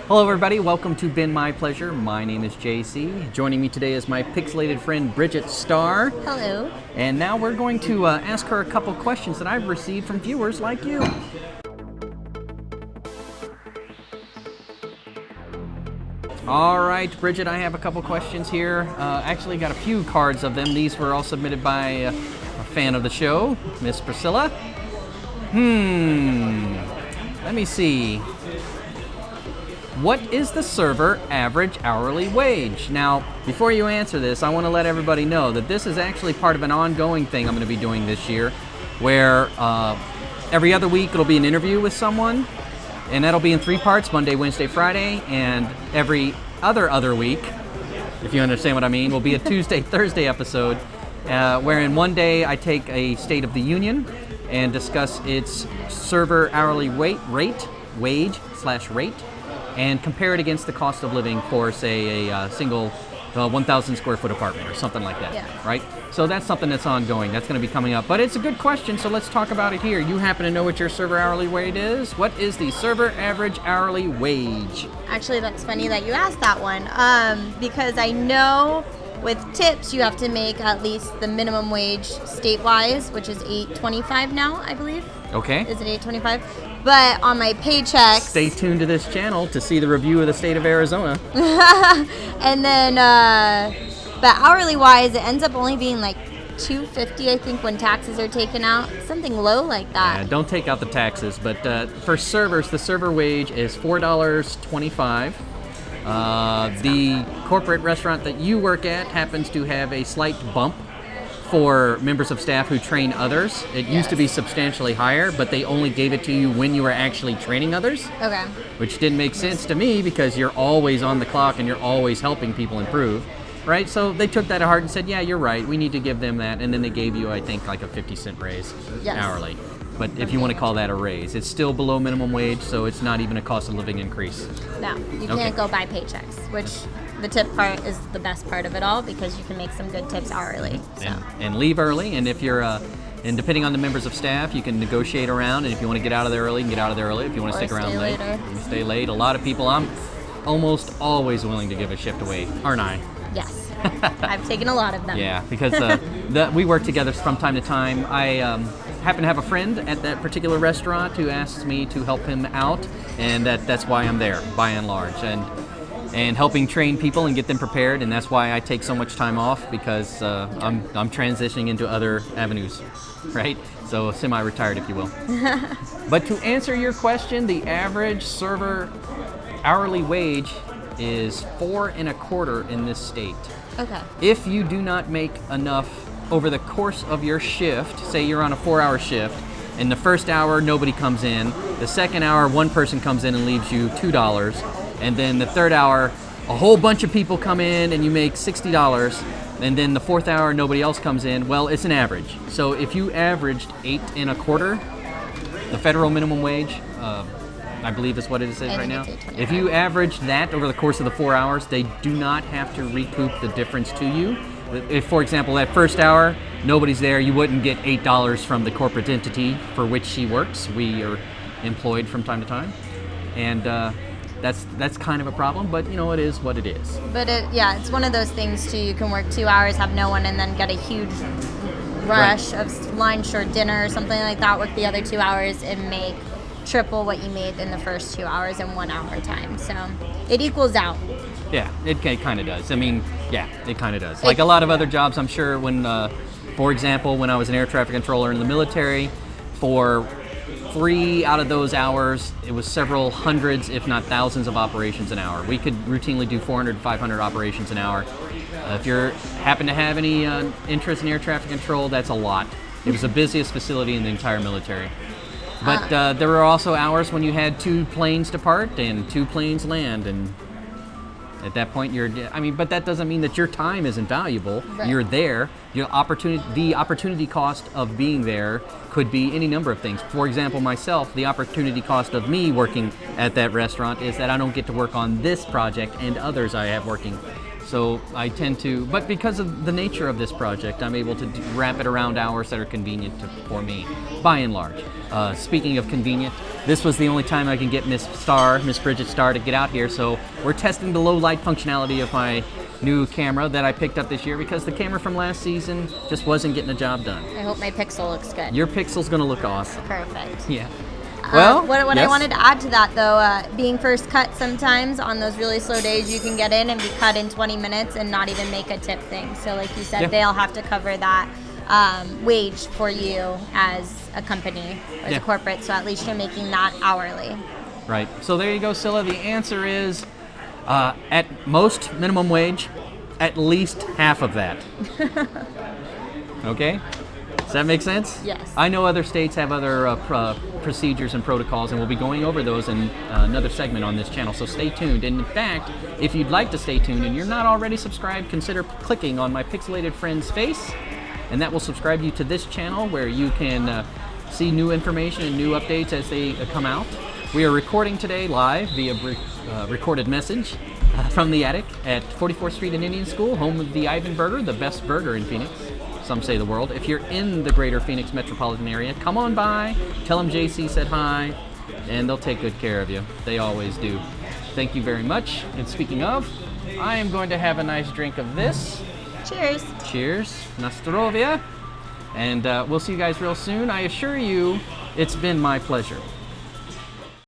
Hello everybody, welcome to Been My Pleasure. My name is JC. Joining me today is my pixelated friend Bridgette Starr. Hello. And now we're going to ask her a couple questions that I've received from viewers like you. All right, Bridgette, I have a couple questions here. Actually got a few cards of them. These were all submitted by a fan of the show, Miss Priscilla. Let me see. What is the server average hourly wage? Now, before you answer this, I want to let everybody know that this is actually part of an ongoing thing I'm going to be doing this year, where every other week it'll be an interview with someone, and that'll be in 3 parts, Monday, Wednesday, Friday, and every other week, if you understand what I mean, will be a Tuesday, Thursday episode, wherein one day I take a State of the Union and discuss its server hourly wage/rate, and compare it against the cost of living for, say, a single 1,000 square foot apartment or something like that, right? So that's something that's ongoing. That's going to be coming up. But it's a good question, so let's talk about it here. You happen to know what your server hourly wage is? What is the server average hourly wage? Actually, that's funny that you asked that one, because I know with tips you have to make at least the minimum wage state-wise, which is $8.25 now, I believe. Okay. Is it $8.25? But on my paychecks... Stay tuned to this channel to see the review of the state of Arizona. And then, but hourly-wise, it ends up only being like $2.50, I think, when taxes are taken out. Something low like that. Yeah, don't take out the taxes. But for servers, the server wage is $4.25. The corporate restaurant that you work at happens to have a slight bump for members of staff who train others. It used to be substantially higher, but they only gave it to you when you were actually training others. Okay. Which didn't make sense to me because you're always on the clock and you're always helping people improve, right? So they took that to heart and said, yeah, you're right, we need to give them that. And then they gave you, I think, like a 50-cent raise hourly. But if you want to call that a raise, it's still below minimum wage, so it's not even a cost of living increase. No, you can't go by paychecks, which the tip part is the best part of it all because you can make some good tips hourly. So. And leave early, and if you're, and depending on the members of staff, you can negotiate around, and if you want to get out of there early, you can get out of there early. If you want to stick around late, you can stay late. A lot of people, I'm almost always willing to give a shift away, aren't I? Yes. I've taken a lot of them. Yeah, because we work together from time to time. I happen to have a friend at that particular restaurant who asks me to help him out, and that's why I'm there, by and large, and helping train people and get them prepared, and that's why I take so much time off, because I'm transitioning into other avenues, right? So semi-retired, if you will. But to answer your question, the average server hourly wage is $4.25 in this state. Okay. If you do not make enough over the course of your shift, say you're on a 4-hour shift, in the first hour nobody comes in, the second hour one person comes in and leaves you $2, and then the third hour a whole bunch of people come in and you make $60, and then the fourth hour nobody else comes in, well, it's an average. So if you averaged $8.25, the federal minimum wage, I believe is what it is right now. If you average that over the course of the 4 hours, they do not have to recoup the difference to you. If, for example, that first hour, nobody's there, you wouldn't get $8 from the corporate entity for which she works. We are employed from time to time. And that's kind of a problem, but you know, it is what it is. But it's one of those things too. You can work 2 hours, have no one, and then get a huge rush of line short dinner or something like that. Work the other 2 hours and make triple what you made in the first 2 hours in 1 hour time. So it equals out. Yeah, it kind of does. I mean, yeah, it kind of does. Like a lot of other jobs, I'm sure when, for example, when I was an air traffic controller in the military, for 3 out of those hours, it was several hundreds, if not thousands of operations an hour. We could routinely do 400, 500 operations an hour. If you happen to have any interest in air traffic control, that's a lot. It was the busiest facility in the entire military. But there were also hours when you had 2 planes depart and 2 planes land, and at that point but that doesn't mean that your time isn't valuable. Right. You're there. The opportunity cost of being there could be any number of things. For example, myself, the opportunity cost of me working at that restaurant is that I don't get to work on this project and others I have working So I tend to, but because of the nature of this project, I'm able to wrap it around hours that are convenient for me, by and large. Speaking of convenient, this was the only time I can get Miss Bridgette Starr, to get out here. So we're testing the low light functionality of my new camera that I picked up this year, because the camera from last season just wasn't getting the job done. I hope my Pixel looks good. Your Pixel's gonna look awesome. Perfect. Yeah. Well, what yes? I wanted to add to that, though, being first cut, sometimes on those really slow days, you can get in and be cut in 20 minutes and not even make a tip thing. So like you said, Yeah. they'll have to cover that wage for you as a company, or as Yeah. a corporate, so at least you're making that hourly. Right. So there you go, Scylla. The answer is, at most minimum wage, at least half of that. Okay? Does that make sense? Yes. I know other states have other procedures and protocols, and we'll be going over those in another segment on this channel, so stay tuned. And in fact, if you'd like to stay tuned and you're not already subscribed, consider clicking on my pixelated friend's face, and that will subscribe you to this channel, where you can see new information and new updates as they come out. We are recording today live via recorded message from the attic at 44th Street and Indian School, home of the Ivan Burger, the best burger in Phoenix. Some say the world. If you're in the greater Phoenix metropolitan area, come on by, tell them JC said hi, and they'll take good care of you. They always do. Thank you very much. And speaking of, I am going to have a nice drink of this. Cheers. Cheers. Na zdrowie. And we'll see you guys real soon. I assure you, it's been my pleasure.